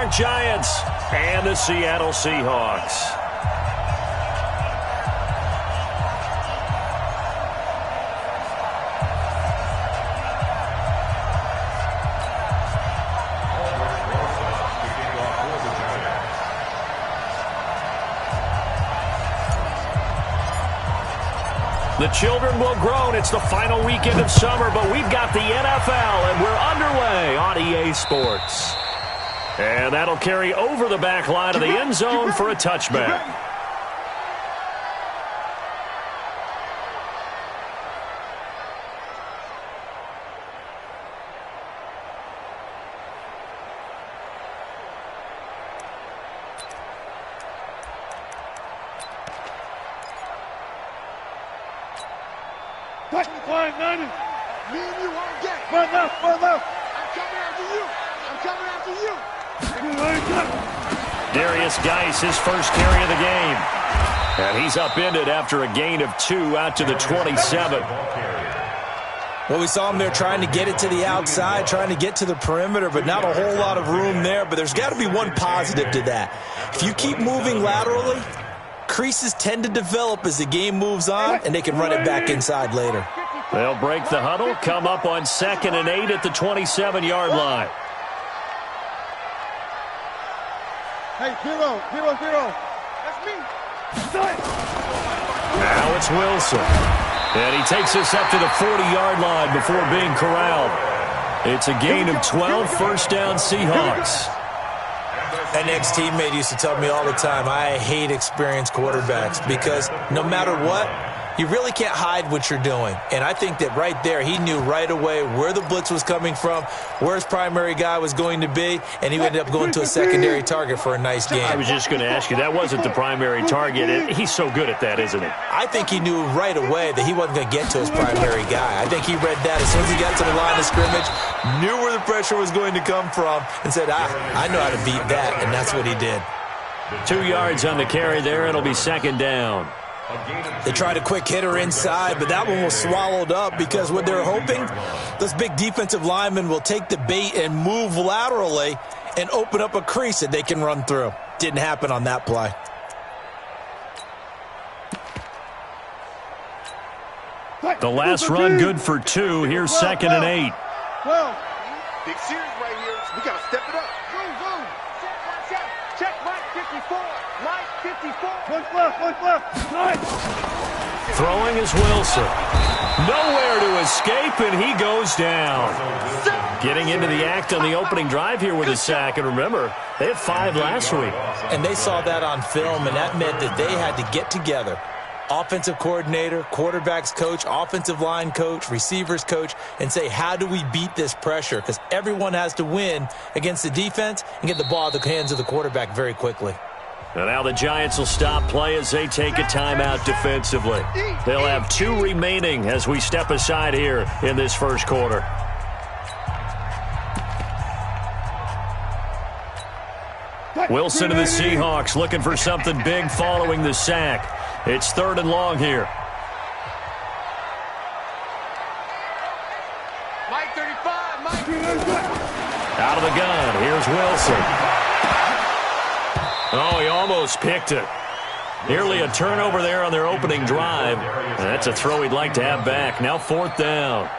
York Giants and the Seattle Seahawks. The children will groan. It's the final weekend of summer, but we've got the NFL, and we're underway on EA Sports. And that'll carry over the back line of the end zone for a touchback. Me and you on deck. Run left. I'm coming after you. Darius Geis, his first carry of the game. And he's upended after a gain of 2 out to the 27. Well, we saw him there trying to get it to the outside, trying to get to the perimeter, but not a whole lot of room there. But there's got to be one positive to that. If you keep moving laterally, creases tend to develop as the game moves on, and they can run it back inside later. They'll break the huddle, come up on 2nd and 8 at the 27-yard line. Hey, zero. That's me. Now it's Wilson. And he takes us up to the 40-yard line before being corralled. It's a gain of 12, first down Seahawks. An ex-teammate used to tell me all the time, I hate experienced quarterbacks because no matter what, you really can't hide what you're doing. And I think that right there, he knew right away where the blitz was coming from, where his primary guy was going to be, and he ended up going to a secondary target for a nice game. I was just going to ask you, that wasn't the primary target. He's so good at that, isn't he? I think he knew right away that he wasn't going to get to his primary guy. I think he read that as soon as he got to the line of scrimmage, knew where the pressure was going to come from, and said, I know how to beat that, and that's what he did. 2 yards on the carry there. It'll be 2nd down. They tried a quick hitter inside, but that one was swallowed up because what they're hoping, those big defensive linemen will take the bait and move laterally and open up a crease that they can run through. Didn't happen on that play. The last run good for 2. Here's 2nd and 8. Well, big series right here. We got to step it up. Go. Check Mike 54. Mike 54. Look left. Nice. Throwing is Wilson. Nowhere to escape, and he goes down. Getting into the act on the opening drive here with a sack. And remember, they had 5 last week. And they saw that on film, and that meant that they had to get together. Offensive coordinator, quarterbacks coach, offensive line coach, receivers coach, and say, how do we beat this pressure? Because everyone has to win against the defense and get the ball out of the hands of the quarterback very quickly. And now the Giants will stop play as they take a timeout defensively. They'll have 2 remaining as we step aside here in this first quarter. Wilson and the Seahawks looking for something big following the sack. It's 3rd and long here. Mike 35. Mike. Out of the gun. Here's Wilson. Oh, he almost picked it. Nearly a turnover there on their opening drive. And that's a throw he'd like to have back. Now 4th down.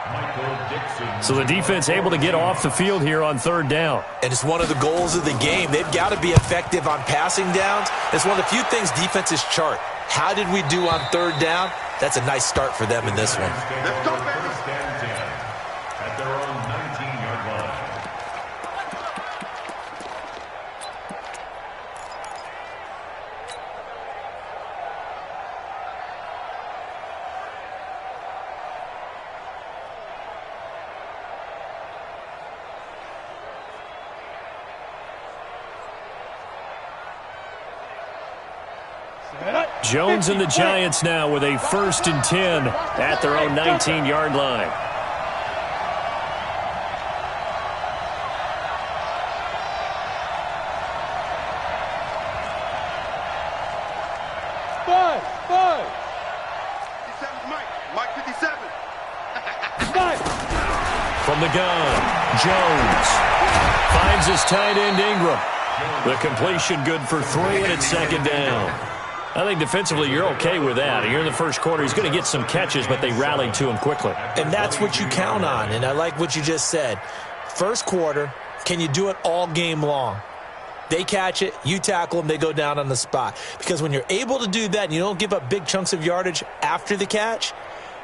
So the defense able to get off the field here on 3rd down. And it's one of the goals of the game. They've got to be effective on passing downs. It's one of the few things defenses chart. How did we do on 3rd down? That's a nice start for them in this one. Let's go, baby. At their own 19-yard line. Jones and the Giants now with a 1st and 10 at their own 19-yard line. Mike 57. From the gun, Jones finds his tight end Ingram. The completion good for 3, and it's second down. I think defensively you're okay with that. You're in the first quarter. He's going to get some catches, but they rallied to him quickly. And that's what you count on, and I like what you just said. First quarter, can you do it all game long? They catch it, you tackle them, they go down on the spot. Because when you're able to do that and you don't give up big chunks of yardage after the catch,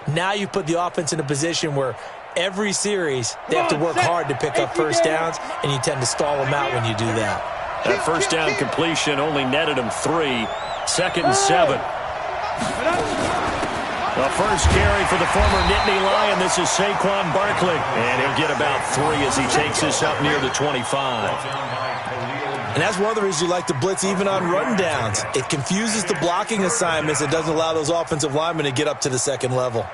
now you put the offense in a position where every series they have to work hard to pick up first downs, and you tend to stall them out when you do that. That first down completion only netted him 3. Second and 7. The first carry for the former Nittany Lion. This is Saquon Barkley. And he'll get about 3 as he takes this up near the 25. And that's one of the reasons you like to blitz even on rundowns. It confuses the blocking assignments. It doesn't allow those offensive linemen to get up to the second level.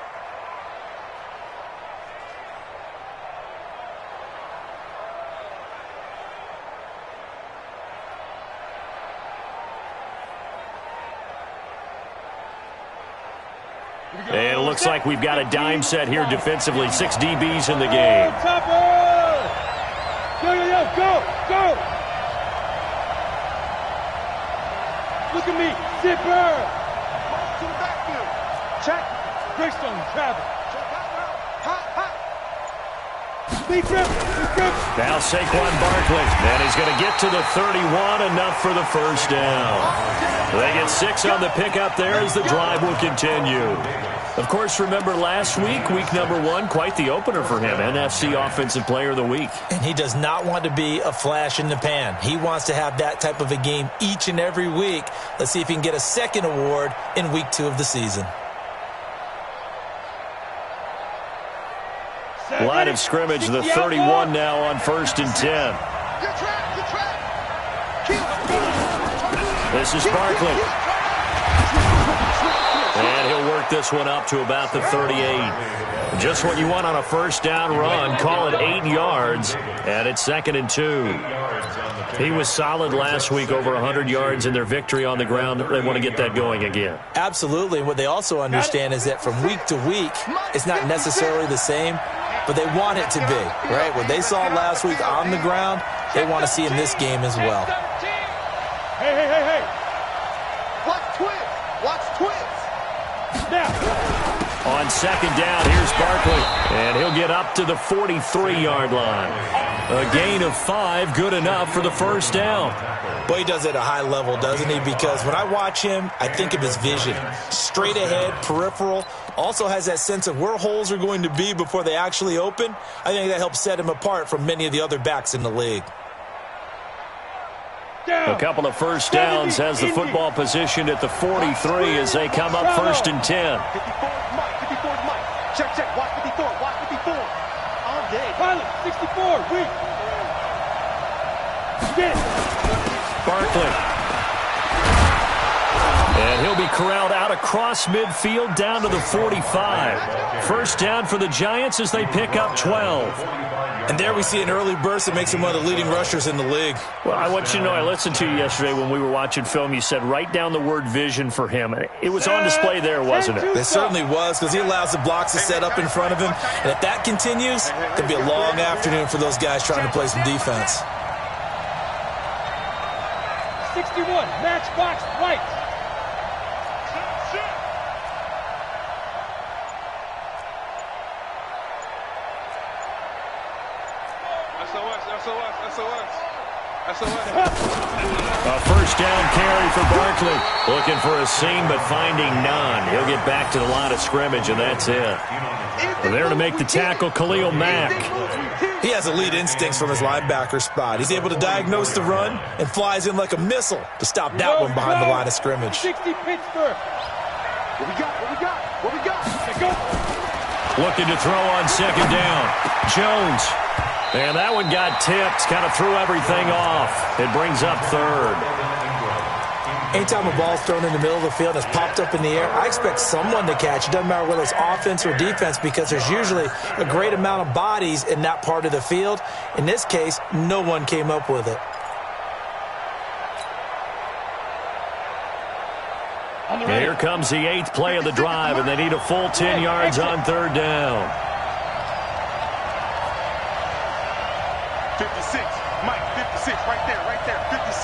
And it looks like we've got a dime set here defensively. 6 DBs in the game. Go! Look at me, zipper! To the backfield. Check. Greystone, travel. Now Saquon Barkley. And he's going to get to the 31, enough for the first down. They get 6 on the pickup there as the drive will continue. Of course, remember last week, week number 1, quite the opener for him. NFC Offensive Player of the Week. And he does not want to be a flash in the pan. He wants to have that type of a game each and every week. Let's see if he can get a second award in week 2 of the season. Line of scrimmage, the 31 now on 1st and 10. This is Barkley. And he'll work this one up to about the 38. Just what you want on a first down run. Call it 8 yards, and it's 2nd and 2. He was solid last week, over 100 yards in their victory on the ground. They want to get that going again. Absolutely. And what they also understand is that from week to week, it's not necessarily the same, but they want it to be, right? What they saw last week on the ground, they want to see in this game as well. Hey. Watch twins. Now. On 2nd down, here's Barkley. And he'll get up to the 43-yard line. A gain of 5, good enough for the first down. Boy, he does it at a high level, doesn't he? Because when I watch him, I think of his vision. Straight ahead, peripheral. Also has that sense of where holes are going to be before they actually open. I think that helps set him apart from many of the other backs in the league. A couple of first downs, has the football positioned at the 43 as they come up 1st and 10. 54 Mike. Check. Watch 54. All day. Pilot, 64. Wait. Barkley. And he'll be corralled out across midfield down to the 45. First down for the Giants as they pick up 12. And there we see an early burst that makes him one of the leading rushers in the league. Well, I want you to know, I listened to you yesterday when we were watching film. You said write down the word vision for him. It was on display there, wasn't it? It certainly was, because he allows the blocks to set up in front of him. And if that continues, it could be a long afternoon for those guys trying to play some defense. 61, matchbox right. A first down carry for Barkley. Looking for a seam, but finding none. He'll get back to the line of scrimmage, and that's it. There to make the tackle, Khalil Mack. He has elite instincts from his linebacker spot. He's able to diagnose the run and flies in like a missile to stop that one behind the line of scrimmage. 60 Pittsburgh. What we got? Looking to throw on 2nd down. Jones. And that one got tipped, kind of threw everything off. It brings up 3rd. Anytime a ball's thrown in the middle of the field and it's popped up in the air, I expect someone to catch. It doesn't matter whether it's offense or defense, because there's usually a great amount of bodies in that part of the field. In this case, no one came up with it. Here comes the 8th play of the drive, and they need a full 10 yards on 3rd down. 56, Mike, 56, right there, 56.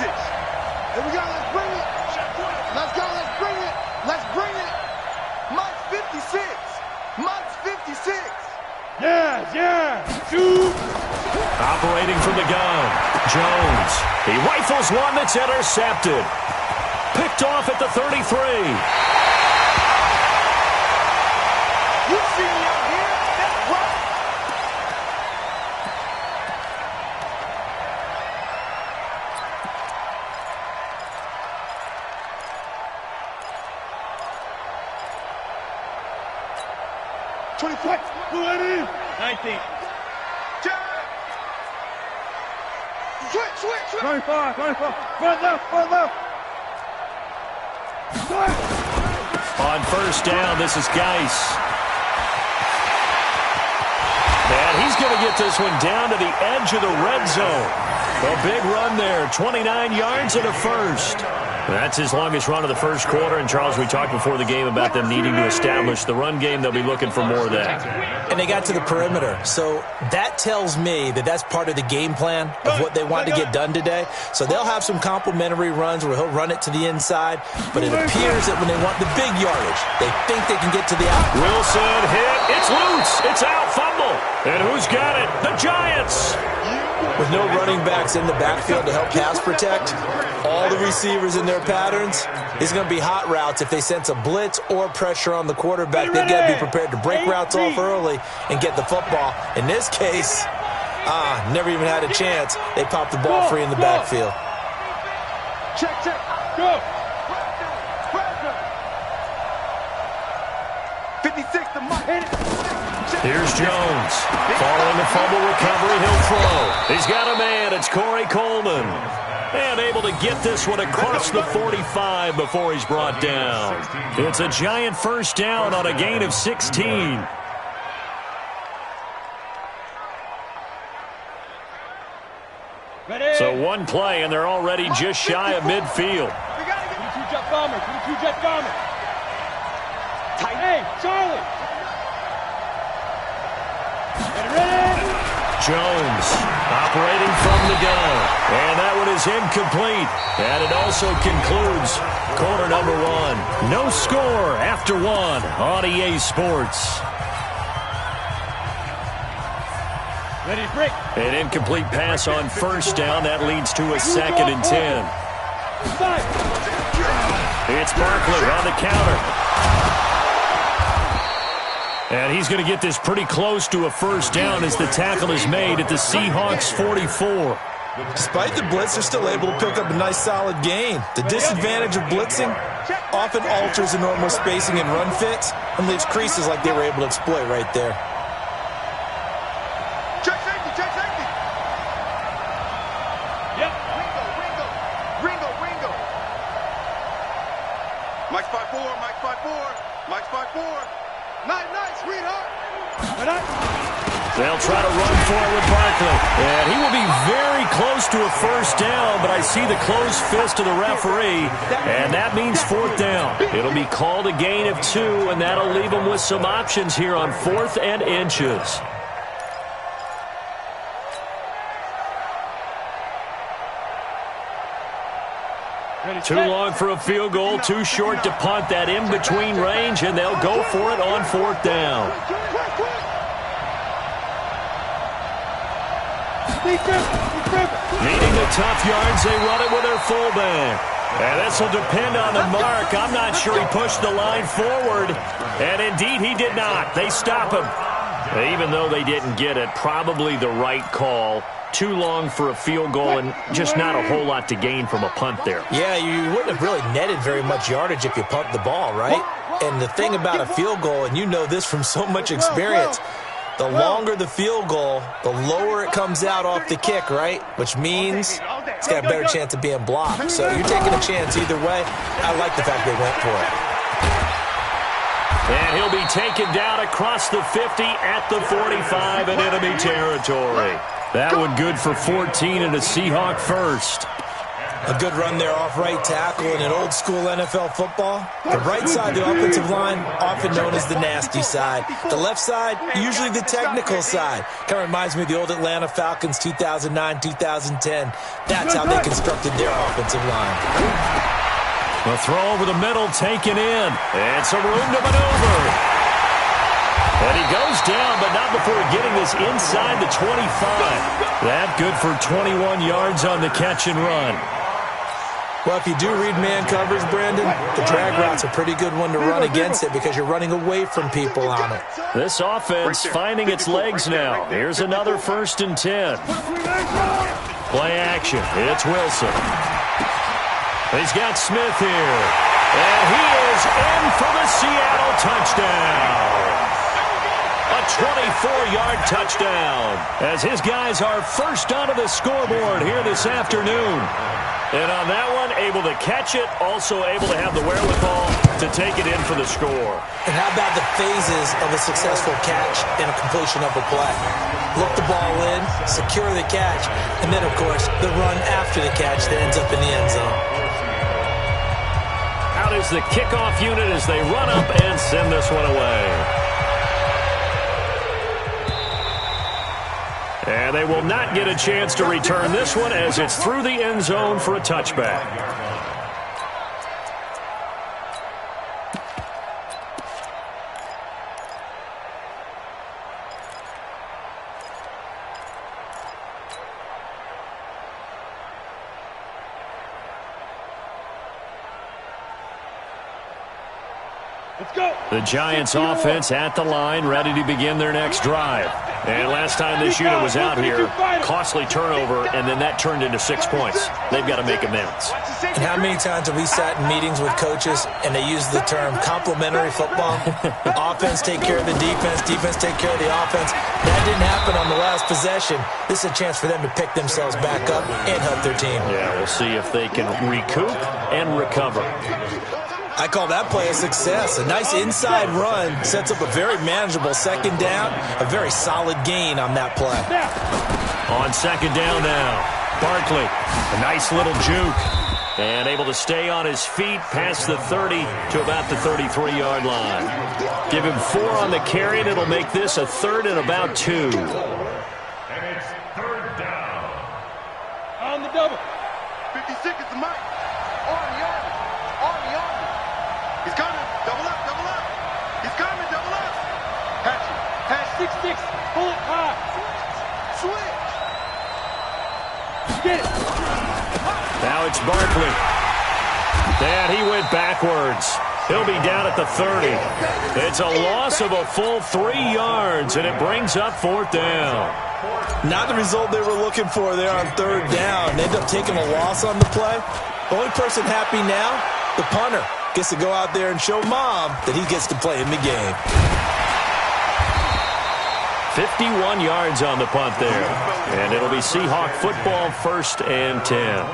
Operating from the gun. Jones. He rifles one that's intercepted. Picked off at the 33. You see me out here? That's right. What? 19. Switch. 25. Front left. On first down, this is Geis. And he's going to get this one down to the edge of the red zone. A big run there, 29 yards and a first. That's his longest run of the first quarter. And, Charles, we talked before the game about them needing to establish the run game. They'll be looking for more of that. And they got to the perimeter. So that tells me that that's part of the game plan of what they want to get done today. So they'll have some complementary runs where he'll run it to the inside. But it appears that when they want the big yardage, they think they can get to the out. Wilson hit. It's loose. It's out. Fumble. And who's got it? The Giants. With no running backs in the backfield to help pass protect, all the receivers in their patterns, it's going to be hot routes. If they sense a blitz or pressure on the quarterback, they've got to be prepared to break routes off early and get the football. In this case, never even had a chance. They popped the ball free in the backfield. Check. Go. 56 to Mike. Hit it. Here's Jones. Following the fumble recovery, he'll throw. He's got a man. It's Corey Coleman. And able to get this one across the 45 before he's brought down. It's a Giant first down on a gain of 16. So one play, and they're already just shy of midfield. We got to get 2 jet bombers. 2 jet bombers. Tight. Hey, Charlie. Jones operating from the gun. And that one is incomplete. And it also concludes quarter number 1. No score after 1 on EA Sports. Ready to break. An incomplete pass on first down. That leads to a 2nd and 10. It's Barkley on the counter. And he's going to get this pretty close to a first down as the tackle is made at the Seahawks 44. Despite the blitz, they're still able to pick up a nice solid gain. The disadvantage of blitzing often alters the normal spacing and run fits and leaves creases like they were able to exploit right there. Check safety. Yep. Ringo. Mike's 5'4". Nice, sweetheart. They'll try to run for it with Barkley. And he will be very close to a first down, but I see the closed fist of the referee, and that means 4th down. It'll be called a gain of 2, and that'll leave them with some options here on 4th and inches. Too long for a field goal, too short to punt. That in-between range, and they'll go for it on 4th down. Needing the tough yards, they run it with their fullback. And this will depend on the mark. I'm not sure he pushed the line forward. And indeed, he did not. They stop him. Even though they didn't get it, probably the right call. Too long for a field goal and just not a whole lot to gain from a punt there. Yeah, you wouldn't have really netted very much yardage if you pumped the ball, right? And the thing about a field goal, and you know this from so much experience, the longer the field goal, the lower it comes out off the kick, right? Which means it's got a better chance of being blocked. So you're taking a chance either way. I like the fact they went for it. And he'll be taken down across the 50 at the 45 in enemy territory. That one good for 14 and a Seahawk first. A good run there off right tackle in an old-school NFL football. The right side of the offensive line, often known as the nasty side. The left side, usually the technical side. Kind of reminds me of the old Atlanta Falcons 2009-2010. That's how they constructed their offensive line. The throw over the middle taken in. And some room to maneuver. And he goes down, but not before getting this inside the 25. That good for 21 yards on the catch and run. Well, if you do read man coverage, Brandon, the drag route's a pretty good one to run against it because you're running away from people on it. This offense finding its legs now. Here's another 1st and 10. Play action. It's Wilson. He's got Smith here. And he is in for the Seattle touchdown. A 24-yard touchdown as his guys are first onto the scoreboard here this afternoon. And on that one, able to catch it, also able to have the wherewithal to take it in for the score. And how about the phases of a successful catch and a completion of a play? Look the ball in, secure the catch, and then, of course, the run after the catch that ends up in the end zone. Out is the kickoff unit as they run up and send this one away. And they will not get a chance to return this one as it's through the end zone for a touchback. The Giants offense at the line, ready to begin their next drive. And last time this unit was out here, costly turnover, and then that turned into 6 points. They've got to make amends. And how many times have we sat in meetings with coaches and they use the term complementary football? Offense take care of the defense, defense take care of the offense. That didn't happen on the last possession. This is a chance for them to pick themselves back up and help their team. Yeah, we'll see if they can recoup and recover. I call that play a success. A nice inside run sets up a very manageable 2nd down, a very solid gain on that play. On 2nd down now, Barkley, a nice little juke, and able to stay on his feet past the 30 to about the 33-yard line. Give him 4 on the carry, and it'll make this a 3rd and about 2. And it's 3rd down. On the double. 56 is the mic. On the arm. He's coming. Double up, double up. He's coming, double up. Patch it. Patch 6-6. Pull it high. Switch. Get it. Now it's Barkley. And he went backwards. He'll be down at the 30. It's a loss of a full 3 yards, and it brings up 4th down. Not the result they were looking for there on 3rd down. They end up taking a loss on the play. The only person happy now, the punter. Gets to go out there and show Mom that he gets to play in the game. 51 yards on the punt there. And it'll be Seahawk football, 1st and 10.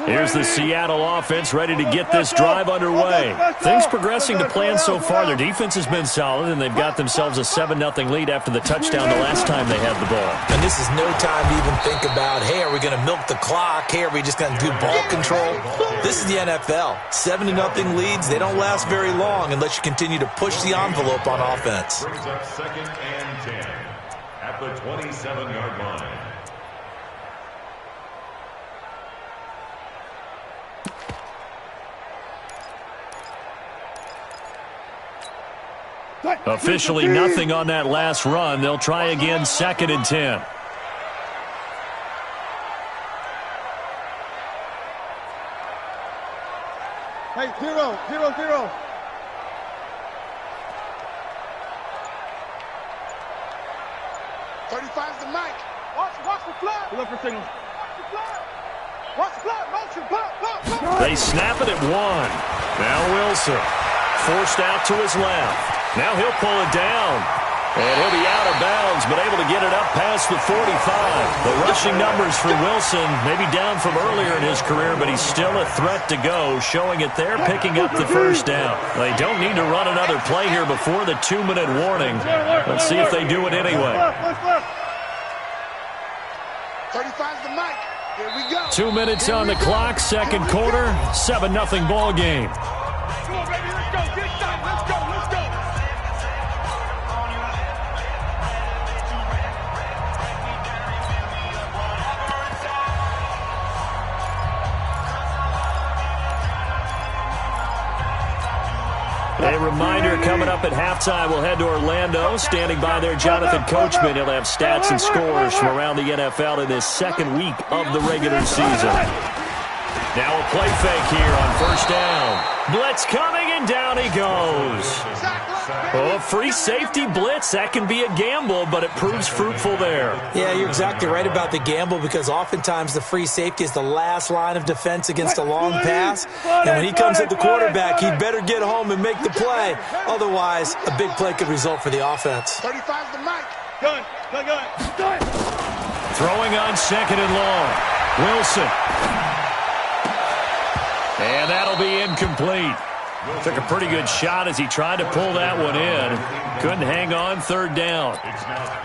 Here's the Seattle offense ready to get this drive underway. Things progressing to plan so far. Their defense has been solid, and they've got themselves a 7-0 lead after the touchdown the last time they had the ball. And this is no time to even think about, hey, are we going to milk the clock? Hey, are we just going to do ball control? This is the NFL. 7-0 leads, they don't last very long unless you continue to push the envelope on offense. Brings up 2nd and 10 at the 27-yard line. Officially nothing on that last run. They'll try again, 2nd and 10. Hey, 0-0-0. $35's the mic. Watch the flag. Look for signal. Watch the flag. Watch the flag. Motion. Block. They snap it at 1. Now Wilson forced out to his left. Now he'll pull it down, and he'll be out of bounds, but able to get it up past the 45. The rushing numbers for Wilson, maybe down from earlier in his career, but he's still a threat to go, showing it there, picking up the 1st down. They don't need to run another play here before the 2-minute warning. Let's see if they do it anyway. 35's the mic. Here we go. 2 minutes on the clock, 2nd quarter, 7-0 ball game. Come on, baby, let's go. Get excited. Let's go. reminder, coming up at halftime, we'll head to Orlando. Standing by there, Jonathan Coachman. He'll have stats and scores from around the NFL in this second week of the regular season. Now a play fake here on first down. Blitz coming, and down he goes. Oh, free safety blitz. That can be a gamble, but it proves fruitful there. Yeah, you're exactly right about the gamble, because oftentimes the free safety is the last line of defense against a long pass. And when he comes at the quarterback, he'd better get home and make the play. Otherwise, a big play could result for the offense. 35's the mic. Gun. Throwing on second and long. Wilson. And that'll be incomplete. Took a pretty good shot as he tried to pull that one in. Couldn't hang on, third down.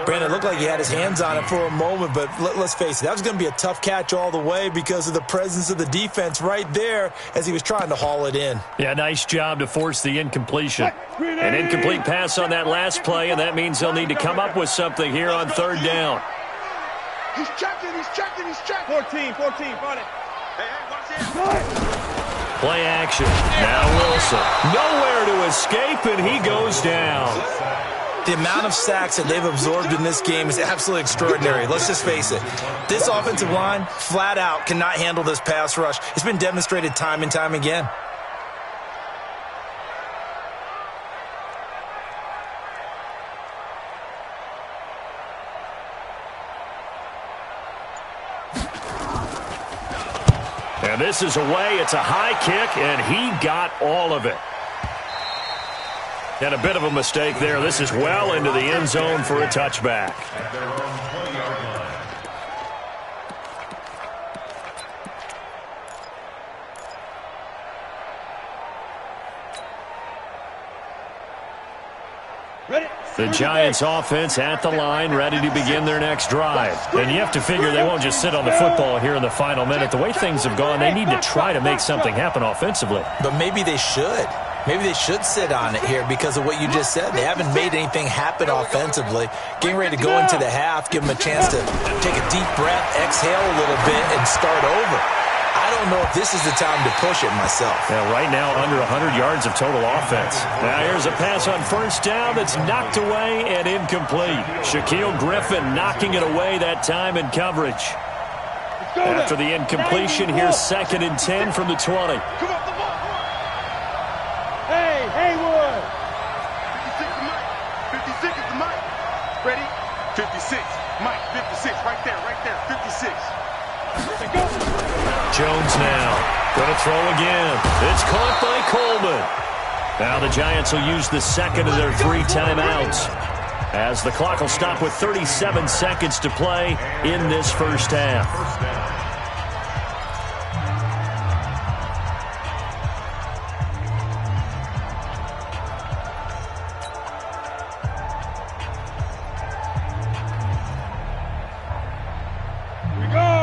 Brandon, it looked like he had his hands on it for a moment, but let's face it, that was going to be a tough catch all the way because of the presence of the defense right there as he was trying to haul it in. Yeah, nice job to force the incompletion. An incomplete pass on that last play, and that means they'll need to come up with something here on third down. He's checking. 14, got it. Hey, watch this. Play action. Now Wilson. Nowhere to escape, and he goes down. The amount of sacks that they've absorbed in this game is absolutely extraordinary. Let's just face it. This offensive line, flat out, cannot handle this pass rush. It's been demonstrated time and time again. And this is away. It's a high kick, and he got all of it. And a bit of a mistake there. This is well into the end zone for a touchback. The Giants offense at the line, ready to begin their next drive. And you have to figure they won't just sit on the football here in the final minute. The way things have gone, they need to try to make something happen offensively. But maybe they should. Maybe they should sit on it here because of what you just said. They haven't made anything happen offensively. Getting ready to go into the half, give them a chance to take a deep breath, exhale a little bit, and start over. I don't know if this is the time to push it myself. Yeah, right now, under 100 yards of total offense. Now, here's a pass on first down that's knocked away and incomplete. Shaquille Griffin knocking it away that time in coverage. After the incompletion, here's 2nd and 10 from the 20. Come on, come on. Hey, Haywood. 56 the mic. 56 is the mic. Ready? 56. Mike, 56. Right there. 56. Jones now. Going to throw again. It's caught by Coleman. Now the Giants will use the second of their 3 timeouts, as the clock will stop with 37 seconds to play in this first half.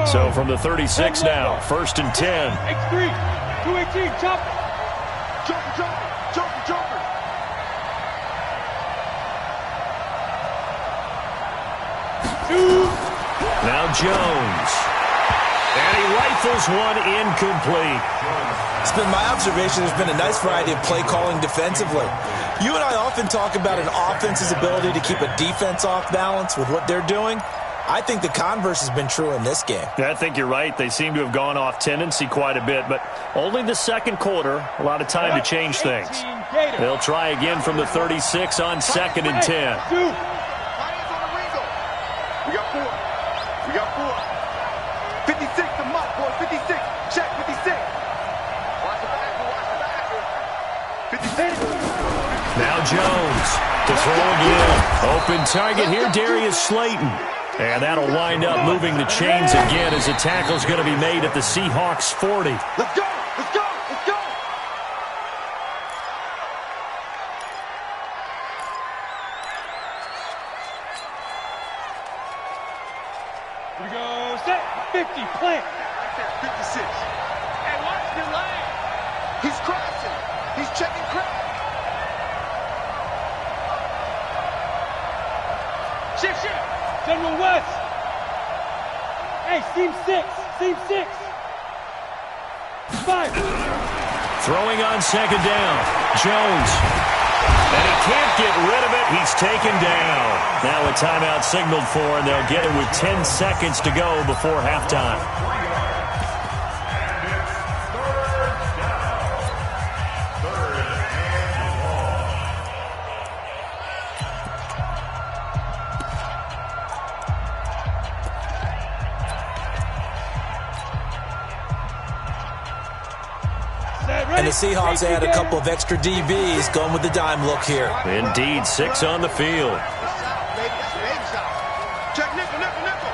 So from the 36 now, 1st and 10. X3, 218, chop. Jumper. Now Jones. And he rifles one incomplete. It's been my observation there's been a nice variety of play calling defensively. You and I often talk about an offense's ability to keep a defense off balance with what they're doing. I think the converse has been true in this game. Yeah, I think you're right. They seem to have gone off tendency quite a bit, but only the second quarter, a lot of time to change things. They'll try again from the 36 on 2nd and 10. We got 4. 56 the mark, boy. 56. Check 56. Watch the back. 56. Now Jones to throw again. Open target here, Darius Slayton. And that'll wind up moving the chains again as a tackle's going to be made at the Seahawks 40. Let's go. Here we go, set, 50, plant. Right there, 56. Hey, watch the lane. He's crossing. He's checking crack. Shift. General West. Hey, seam 6. 5. Throwing on 2nd down. Jones. And he can't get rid of it. He's taken down. Now a timeout signaled for, and they'll get it with 10 seconds to go before halftime. And the Seahawks add a couple of extra DBs going with the dime look here. Indeed, 6 on the field. Check nickel, nickel, nickel.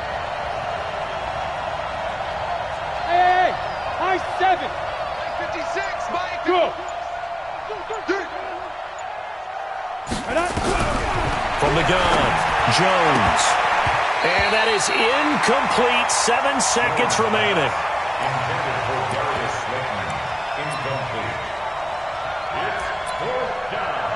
Hey, high 7. 56, Mike. Go. Right up. From the gun, Jones. And that is incomplete. 7 seconds remaining. Intended for Darius Slayton. Incomplete. It's 4th down.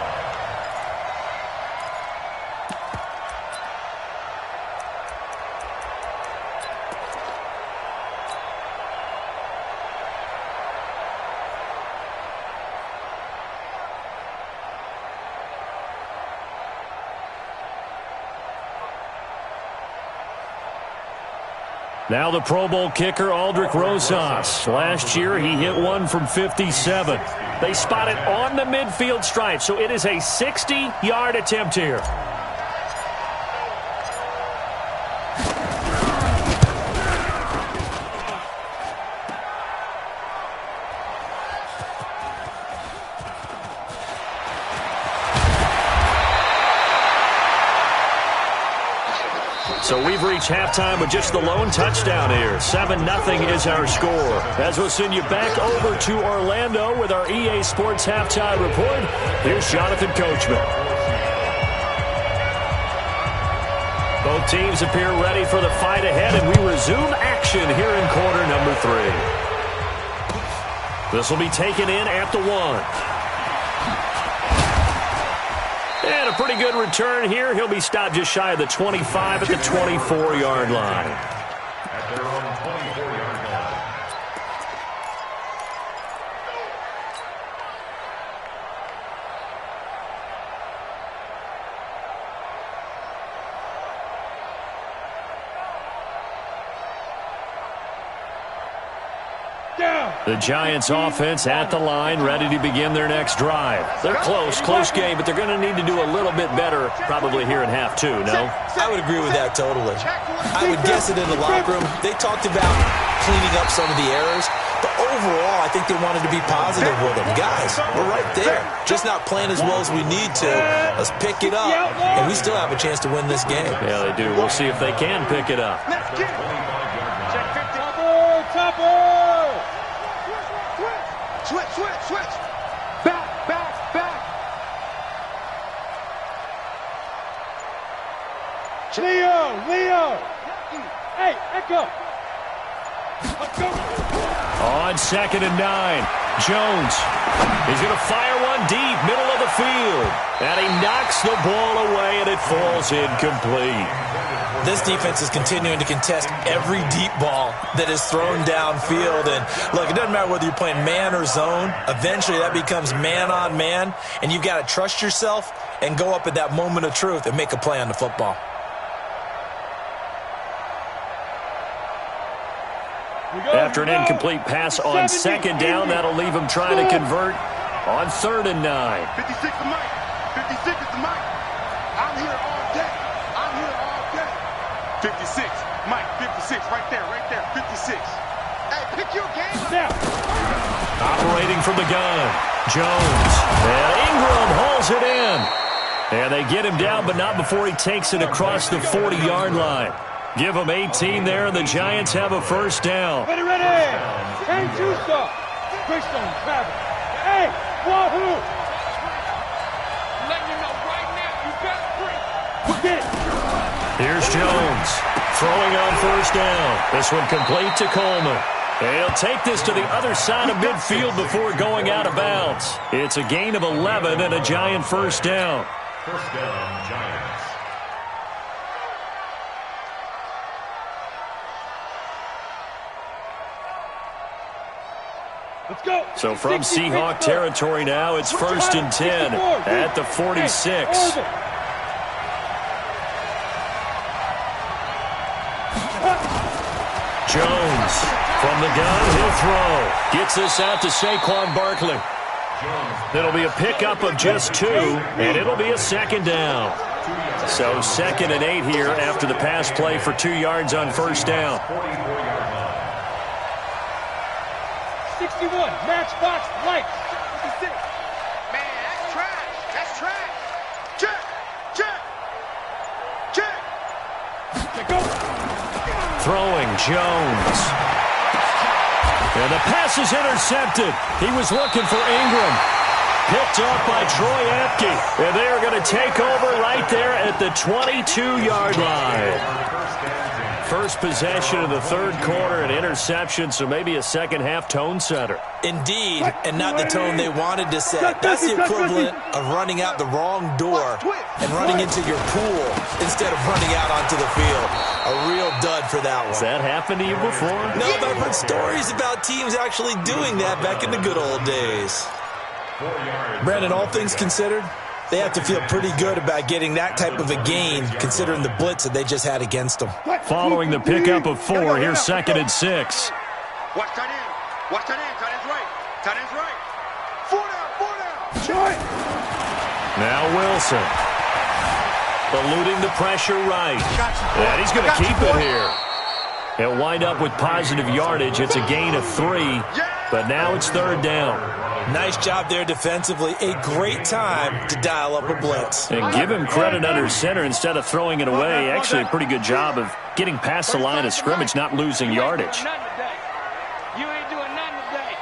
Now the Pro Bowl kicker, Aldrich Rosas. Last year, he hit one from 57. They spot it on the midfield stripe, so it is a 60-yard attempt here. So we've reached halftime with just the lone touchdown here. 7-0 is our score. As we'll send you back over to Orlando with our EA Sports Halftime Report, here's Jonathan Coachman. Both teams appear ready for the fight ahead, and we resume action here in quarter number 3. This will be taken in at the 1. And a pretty good return here. He'll be stopped just shy of the 25 at the 24-yard line. At their own 24-yard line. The Giants offense at the line, ready to begin their next drive. They're close game, but they're going to need to do a little bit better probably here in half 2, no? I would agree with that totally. I would guess it in the locker room. They talked about cleaning up some of the errors, but overall, I think they wanted to be positive with them. Guys, we're right there. Just not playing as well as we need to. Let's pick it up, and we still have a chance to win this game. Yeah, they do. We'll see if they can pick it up. Topper! Switch. Back. Leo! Hey, Echo! Let's go! On 2nd and 9, Jones. He's going to fire one deep, middle of the field. And he knocks the ball away, and it falls incomplete. This defense is continuing to contest every deep ball that is thrown downfield. And, look, it doesn't matter whether you're playing man or zone. Eventually, that becomes man-on-man, and you've got to trust yourself and go up at that moment of truth and make a play on the football. After an incomplete pass on 2nd down, that'll leave him trying to convert on 3rd and 9. 56 is Mike. 56 is Mike. I'm here all day. 56. Mike, 56. Right there. 56. Hey, pick your game up. Operating from the gun, Jones. And Ingram hauls it in. And they get him down, but not before he takes it across the 40-yard line. Give them 18 there, and the Giants have a 1st down. Ready! Hey, Juicer! Bridgestone, Travis. Hey, Wahoo! Letting you know right now, you better bring. Get it! Here's Jones, throwing on 1st down. This one complete to Coleman. He'll take this to the other side of midfield before going out of bounds. It's a gain of 11 and a Giant 1st down. 1st down, Giants. Let's go. So from Seahawk territory now, it's 1st and 10 at the 46. Jones from the gun, he'll throw. Gets this out to Saquon Barkley. It'll be a pickup of just 2, and it'll be a 2nd down. So 2nd and 8 here after the pass play for 2 yards on 1st down. 61, matchbox lights. 56. Man, that's trash. That's trash. Check. Check. Check. Check go. Throwing Jones. And the pass is intercepted. He was looking for Ingram. Picked up by Troy Apke. And they are going to take over right there at the 22-yard line. First possession of the 3rd quarter, an interception, so maybe a second-half tone setter. Indeed, and not the tone they wanted to set. That's the equivalent of running out the wrong door and running into your pool instead of running out onto the field. A real dud for that one. Has that happened to you before? No, but I've heard stories about teams actually doing that back in the good old days. Brandon, all things considered, they have to feel pretty good about getting that type of a gain considering the blitz that they just had against them. Following the pickup of 4, here's 2nd and 6. Watch tight end. Watch tight end. Tight end's right. Tight end's right. 4 down. 4 down. Now Wilson. Eluding the pressure right. And he's going to keep it here. He'll wind up with positive yardage. It's a gain of 3, but now it's 3rd down. Nice job there defensively. A great time to dial up a blitz. And give him credit under center instead of throwing it away. Actually, a pretty good job of getting past the line of scrimmage, not losing yardage. You ain't doing nothing today.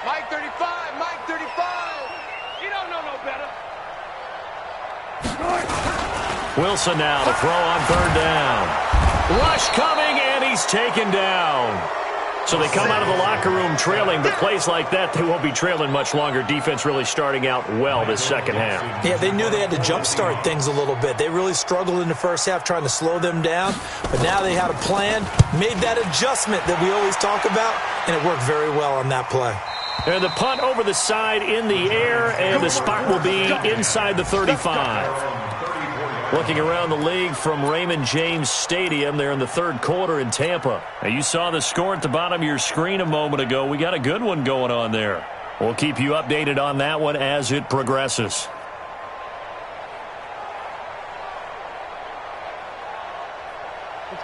Mike 35. Mike 35. You don't know no better. Wilson now to throw on 3rd down. Rush coming, and he's taken down. So they come out of the locker room trailing, but plays like that, they won't be trailing much longer. Defense really starting out well this second half. Yeah, they knew they had to jumpstart things a little bit. They really struggled in the first half trying to slow them down, but now they had a plan, made that adjustment that we always talk about, and it worked very well on that play. And the punt over the side in the air, and the spot will be inside the 35. Looking around the league from Raymond James Stadium, they're in the 3rd quarter in Tampa. Now, you saw the score at the bottom of your screen a moment ago. We got a good one going on there. We'll keep you updated on that one as it progresses.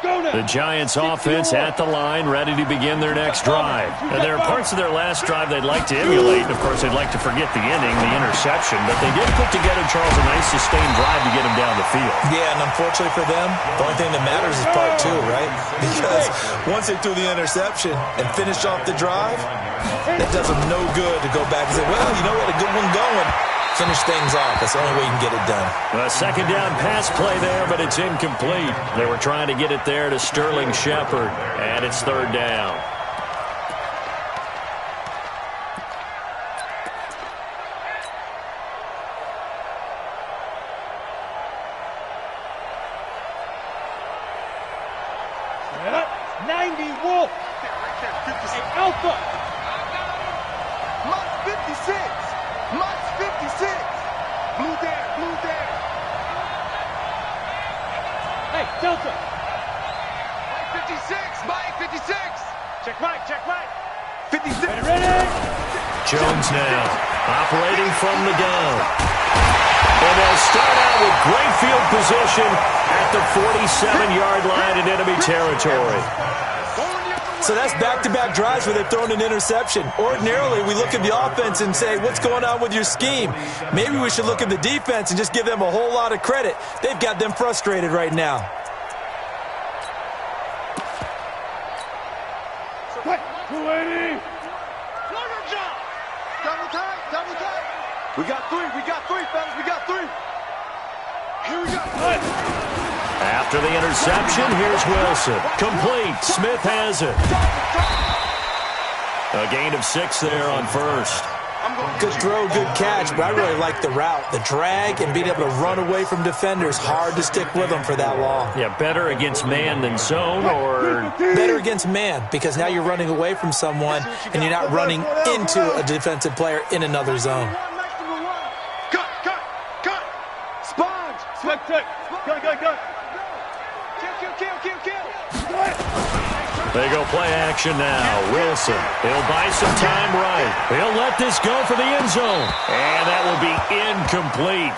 The Giants offense at the line, ready to begin their next drive. And there are parts of their last drive they'd like to emulate. Of course, they'd like to forget the inning, the interception. But they did put together, Charles, a nice sustained drive to get him down the field. Yeah, and unfortunately for them, the only thing that matters is part 2, right? Because once they threw the interception and finished off the drive, it does them no good to go back and say, well, you know what, a good one going. Finish things off. That's the only way you can get it done. A 2nd down pass play there, but it's incomplete. They were trying to get it there to Sterling Shepard, and it's 3rd down. Set up. 90 Wolf. Alpha. Mike 56. Mike 56. Blue there. Blue there. Hey, Delta. Mike 56. Mike 56. Check right. Check right. 56. Ready? Jones now operating from the gun. And they'll start out with great field position at the 47-yard line in enemy territory. So that's back-to-back drives where they've thrown an interception. Ordinarily, we look at the offense and say, what's going on with your scheme? Maybe we should look at the defense and just give them a whole lot of credit. They've got them frustrated right now. What? 280. Double tight. Double tight. We got 3. We got 3, fellas. We got 3. Here we go. After the interception, here's Wilson. Complete. Smith has it. A gain of 6 there on 1st. I'm Good throw, good catch, but I really like the route. The drag and being able to run away from defenders, hard to stick with them for that long. Yeah, better against man than zone, or? Better against man, because now you're running away from someone and you're not running into a defensive player in another zone. Cut. Sponge. Check. Go. Kill. They go play action now. Wilson, he'll buy some time right. He'll let this go for the end zone. And that will be incomplete.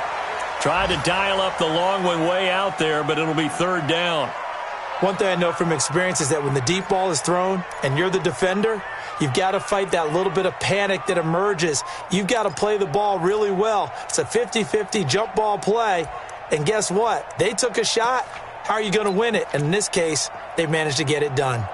Tried to dial up the long one way out there, but it'll be third down. One thing I know from experience is that when the deep ball is thrown and you're the defender, you've got to fight that little bit of panic that emerges. You've got to play the ball really well. It's a 50-50 jump ball play. And guess what? They took a shot. How are you going to win it? And in this case, they managed to get it done.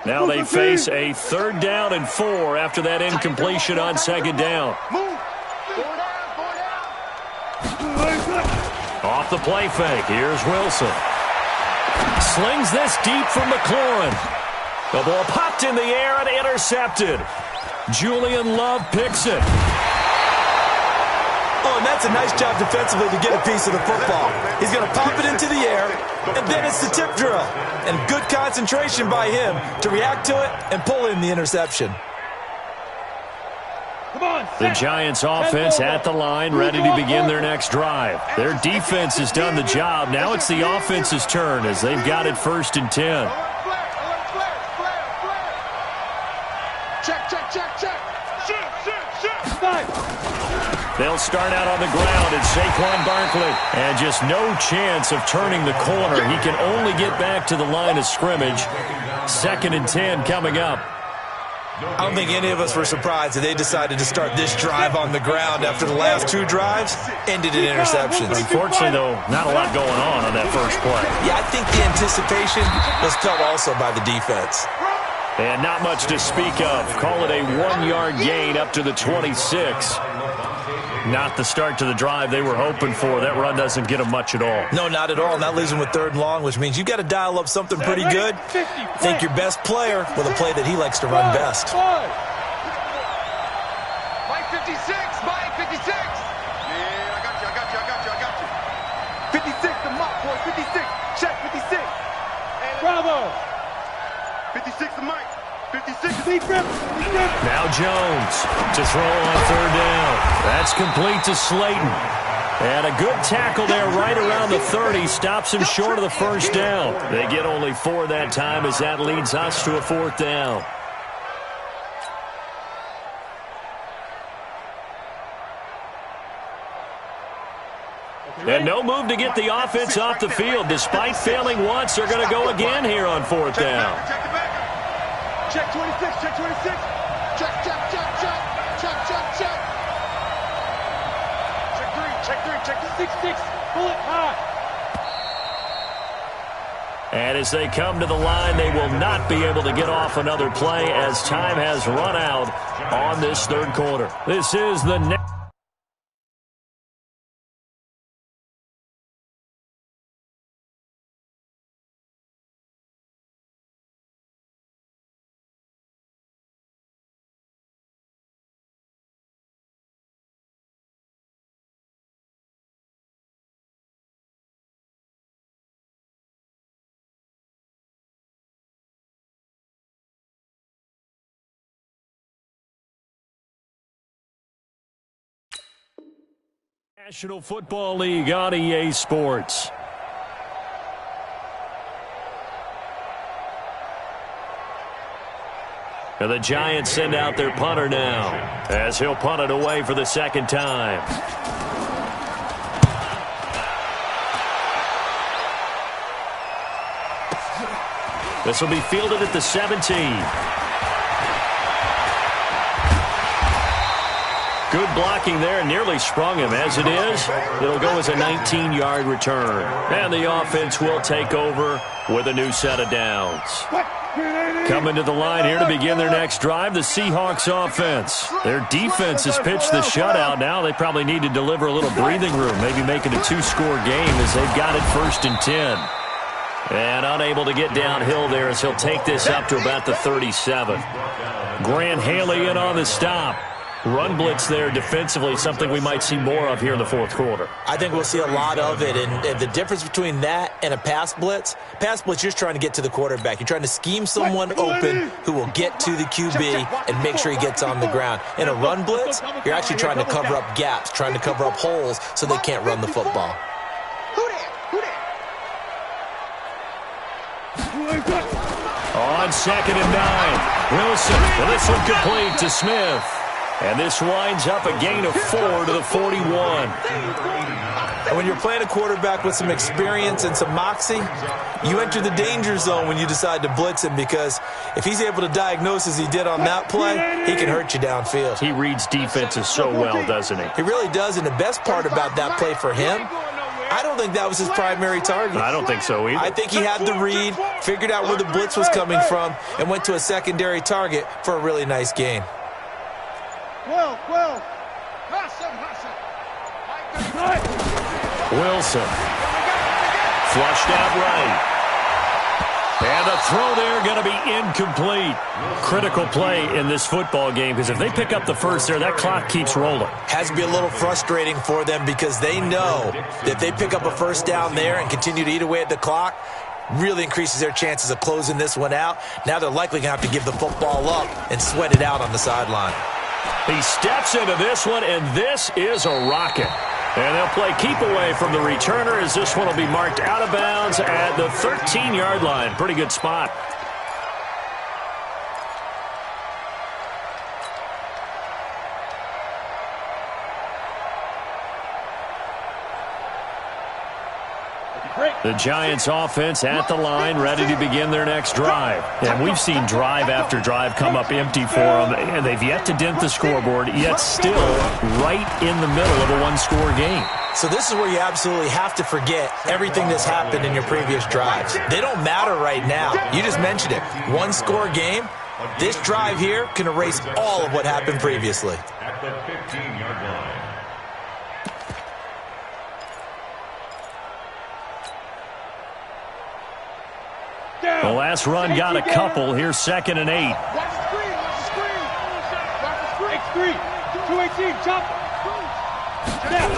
Now they face a 3rd down and 4 after that incompletion on 2nd down. Off the play fake, here's Wilson. Slings this deep from McLaurin. The ball popped in the air and intercepted. Julian Love picks it. Oh, and that's a nice job defensively to get a piece of the football. He's going to pop it into the air, and then it's the tip drill. And good concentration by him to react to it and pull in the interception. The Giants offense at the line, ready to begin their next drive. Their defense has done the job. Now it's the offense's turn as they've got it 1st and 10. They'll start out on the ground at Saquon Barkley. And just no chance of turning the corner. He can only get back to the line of scrimmage. 2nd and 10 coming up. I don't think any of us were surprised that they decided to start this drive on the ground after the last 2 drives ended in interceptions. Unfortunately, though, not a lot going on that first play. Yeah, I think the anticipation was felt also by the defense. And not much to speak of. Call it a 1-yard gain up to the 26. Not the start to the drive they were hoping for. That run doesn't get them much at all. No, not at all. And that leaves them with 3rd and long, which means you've got to dial up something pretty good. Think your best player with a play that he likes to run best. Mike 56. Yeah, I got you. 56 the mark, boy. 56. Check 56. Bravo. 56 the Mike. 56. Now Jones to throw on 3rd down. That's complete to Slayton. And a good tackle there right around the 30. Stops him short of the 1st down. They get only 4 that time as that leads us to a 4th down. And no move to get the offense off the field. Despite failing once, they're going to go again here on 4th down. Check 26. Check. Check 3. 6. Pull it high. And as they come to the line, they will not be able to get off another play as time has run out on this 3rd quarter. This is the next. National Football League on EA Sports. And the Giants send out their punter now as he'll punt it away for the 2nd time. This will be fielded at the 17. Good blocking there, nearly sprung him. As it is, it'll go as a 19-yard return. And the offense will take over with a new set of downs. Coming to the line here to begin their next drive, the Seahawks offense. Their defense has pitched the shutout. Now they probably need to deliver a little breathing room, maybe make it a two-score game as they've got it 1st and 10. And unable to get downhill there as he'll take this up to about the 37. Grant Haley in on the stop. Run blitz there defensively, something we might see more of here in the 4th quarter. I think we'll see a lot of it, and the difference between that and a pass blitz, you're just trying to get to the quarterback. You're trying to scheme someone open who will get to the QB and make sure he gets on the ground. In a run blitz, you're actually trying to cover up gaps, trying to cover up holes so they can't run the football. On 2nd and 9, Wilson, well, this one complete to Smith. And this winds up a gain of 4 to the 41. And when you're playing a quarterback with some experience and some moxie, you enter the danger zone when you decide to blitz him, because if he's able to diagnose as he did on that play, he can hurt you downfield. He reads defenses so well, doesn't he? He really does, and the best part about that play for him, I don't think that was his primary target. I don't think so either. I think he had the read, figured out where the blitz was coming from, and went to a secondary target for a really nice gain. Wilson. Flushed out right. And the throw there going to be incomplete. Critical play in this football game, because if they pick up the first there, that clock keeps rolling. Has to be a little frustrating for them, because they know that if they pick up a first down there and continue to eat away at the clock, really increases their chances of closing this one out. Now they're likely going to have to give the football up and sweat it out on the sideline. He steps into this one, and this is a rocket. And they'll play keep away from the returner, as this one will be marked out of bounds at the 13-yard line. Pretty good spot. The Giants offense at the line, ready to begin their next drive. And we've seen drive after drive come up empty for them, and they've yet to dent the scoreboard, yet still right in the middle of a one-score game. So this is where you absolutely have to forget everything that's happened in your previous drives. They don't matter right now. You just mentioned it. One-score game. This drive here can erase all of what happened previously. At the 15-yard line. The last run got a couple. Here's 2nd and 8. Watch the screen. Watch the screen. X3. 218. Jump. Snap.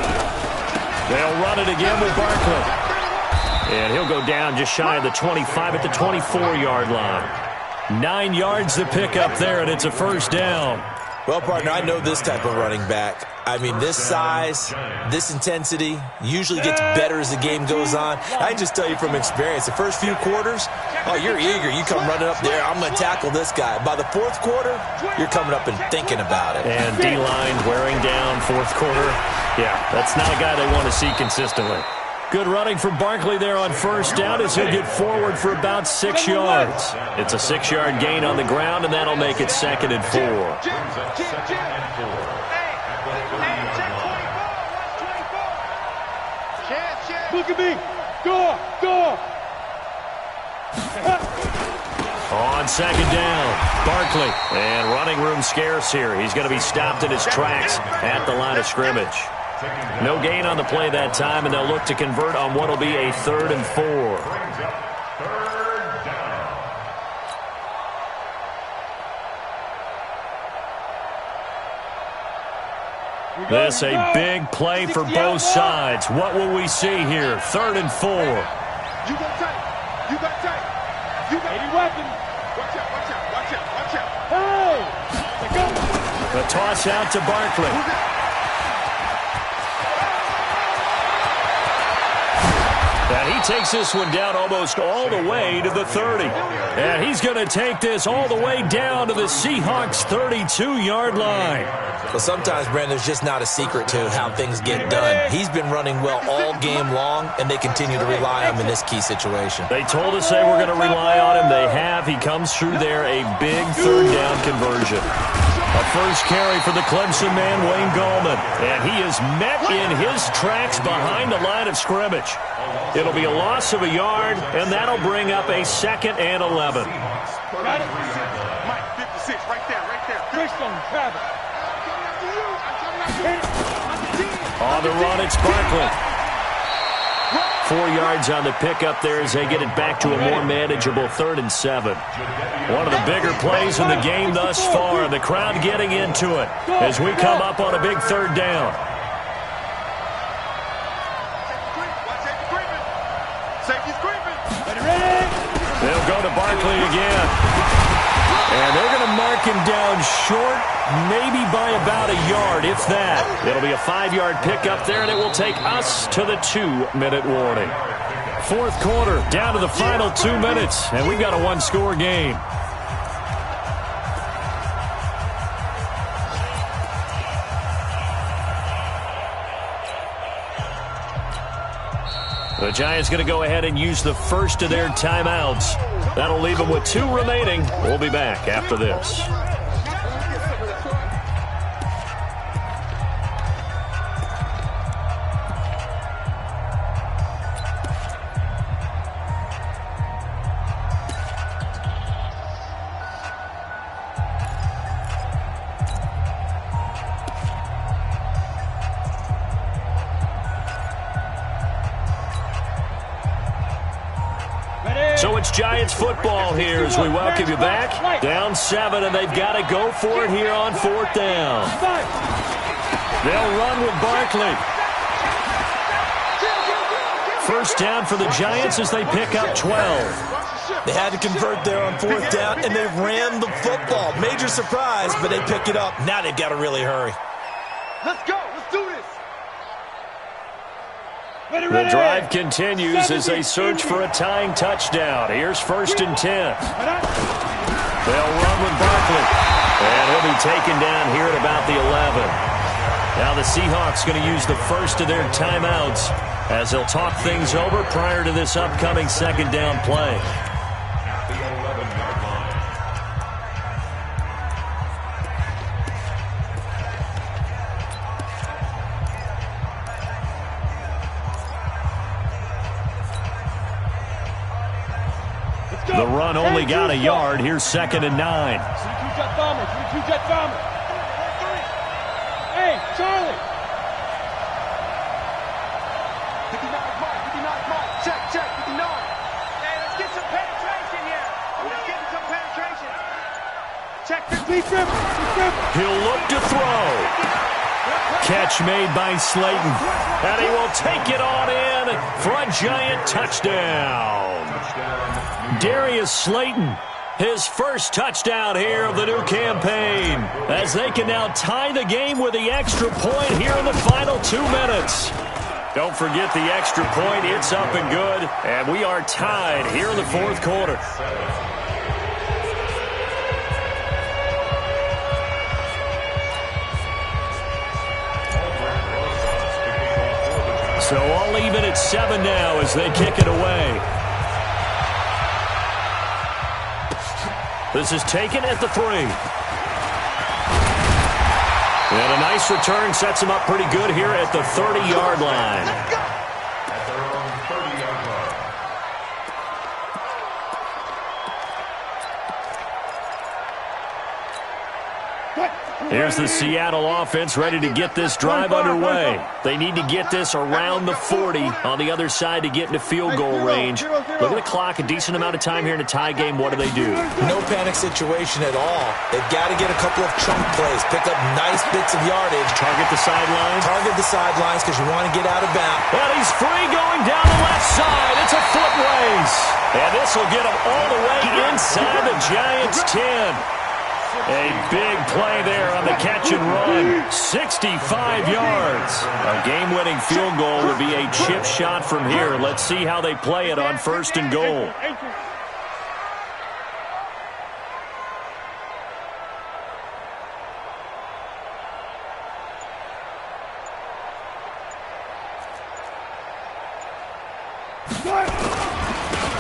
They'll run it again with Barkley. And he'll go down just shy of the 25 at the 24-yard line. 9 yards to pick up there, and it's a first down. Well, partner, I know this type of running back. I mean, this size, this intensity usually gets better as the game goes on. I just tell you from experience, the first few quarters, oh, you're eager. You come running up there, I'm going to tackle this guy. By the 4th quarter, you're coming up and thinking about it. And D-line wearing down 4th quarter. Yeah, that's not a guy they want to see consistently. Good running from Barkley there on first down as he'll get forward for about 6 yards. It's a 6-yard gain on the ground, and that'll make it 2nd and 4. Look at me. Go. On 2nd down, Barkley. And running room scarce here. He's going to be stopped in his tracks at the line of scrimmage. No gain on the play that time, and they'll look to convert on what will be a 3rd and 4. This a big play for both sides. What will we see here? 3rd and 4. You got tight. You got tight. You got 80 weapons. Watch out. Hey! Go. The toss out to Barkley. And he takes this one down almost all the way to the 30. And he's going to take this all the way down to the Seahawks' 32-yard line. Well, sometimes, Brandon, there's just not a secret to how things get done. He's been running well all game long, and they continue to rely on him in this key situation. They told us they were going to rely on him. They have. He comes through there, a big 3rd down conversion. A first carry for the Clemson man, Wayne Gallman. And he is met in his tracks behind the line of scrimmage. It'll be a loss of a yard, and that'll bring up a 2nd and 11. Got it? Mike, 56, right there, right there. Greystone, travel. On the run, it's Barkley. 4 yards on the pickup there as they get it back to a more manageable 3rd and 7. One of the bigger plays in the game thus far, and the crowd getting into it as we come up on a big 3rd down. Safety's creeping. They'll go to Barkley again. And they're going to mark him down short, maybe by about a yard, if that. It'll be a 5-yard pickup there, and it will take us to the 2-minute warning. 4th quarter, down to the final 2 minutes, and we've got a 1-score game. The Giants going to go ahead and use the first of their timeouts. That'll leave them with 2 remaining. We'll be back after this. So it's Giants football here as we welcome you back. Down 7, and they've got to go for it here on 4th down. They'll run with Barkley. First down for the Giants as they pick up 12. They had to convert there on 4th down, and they ran the football. Major surprise, but they pick it up. Now they've got to really hurry. Let's go. Let's do this. The drive continues as they search for a tying touchdown. Here's 1st and 10. They'll run with Barkley. And he'll be taken down here at about the 11. Now the Seahawks going to use the first of their timeouts as they'll talk things over prior to this upcoming 2nd down play. At the 11-yard line. The run only got a yard. Here's 2nd and 9. 22-jet bomber, 22-jet bomber. Hey, Charlie. 59 Mike. Check, 59. Hey, let's get some penetration here. Let's get some penetration. Check 50. He'll look to throw. Catch made by Slayton. And he will take it on in for a Giant touchdown. Darius Slayton, his first touchdown here of the new campaign, as they can now tie the game with the extra point here in the final 2 minutes. Don't forget the extra point. It's up and good, and we are tied here in the 4th quarter. So all even at 7 now as they kick it away. This is taken at the 3. And a nice return sets him up pretty good here at the 30-yard line. At their own 30-yard line. Here's the Seattle offense ready to get this drive underway. They need to get this around the 40 on the other side to get into field goal range. Look at the clock, a decent amount of time here in a tie game. What do? No panic situation at all. They've got to get a couple of chunk plays, pick up nice bits of yardage. Target the sidelines. Target the sidelines because you want to get out of bounds. And he's free going down the left side. It's a foot race. And this will get him all the way inside the Giants' 10. A big play there on the catch and run. 65 yards. A game-winning field goal would be a chip shot from here. Let's see how they play it on 1st and goal.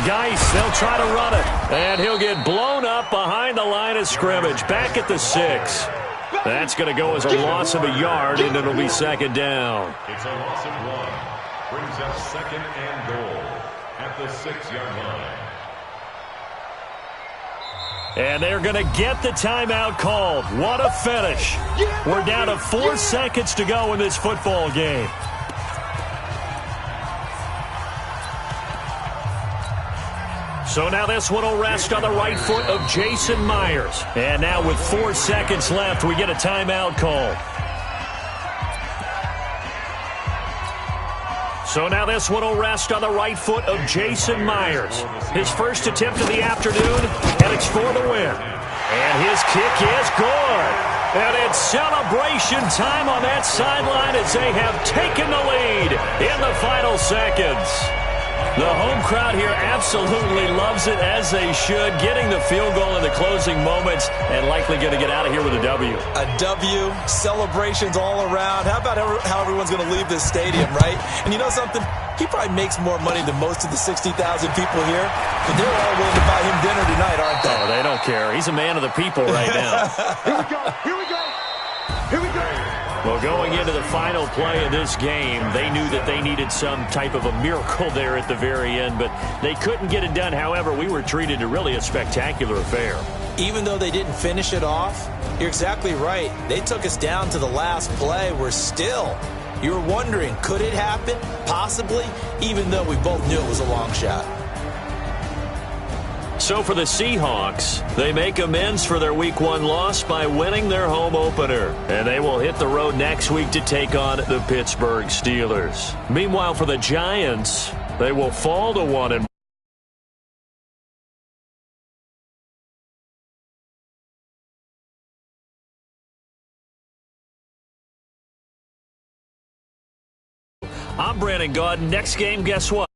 Geis, they'll try to run it. And he'll get blown up behind the line of scrimmage. Back at the 6. That's going to go as a loss of a yard, and it'll be 2nd down. It's a loss of 1. Brings up 2nd and goal at the 6-yard line. And they're going to get the timeout called. What a finish. We're down to 4 seconds to go in this football game. So now this one will rest on the right foot of Jason Myers. And now with 4 seconds left, we get a timeout call. So now this one will rest on the right foot of Jason Myers. His first attempt of the afternoon, and it's for the win. And his kick is good. And it's celebration time on that sideline as they have taken the lead in the final seconds. The home crowd here absolutely loves it, as they should, getting the field goal in the closing moments and likely going to get out of here with a W. A W, celebrations all around. How about how everyone's going to leave this stadium, right? And you know something? He probably makes more money than most of the 60,000 people here, but they're all willing to buy him dinner tonight, aren't they? Oh, they don't care. He's a man of the people right now. Here we go. Here we go. Here we go. Well, going into the final play of this game, they knew that they needed some type of a miracle there at the very end, but they couldn't get it done. However, we were treated to really a spectacular affair. Even though they didn't finish it off, you're exactly right. They took us down to the last play. We're still. You were wondering, could it happen? Possibly, even though we both knew it was a long shot. So for the Seahawks, they make amends for their Week 1 loss by winning their home opener. And they will hit the road next week to take on the Pittsburgh Steelers. Meanwhile, for the Giants, they will fall to 1-1. I'm Brandon Gaudin. Next game, guess what?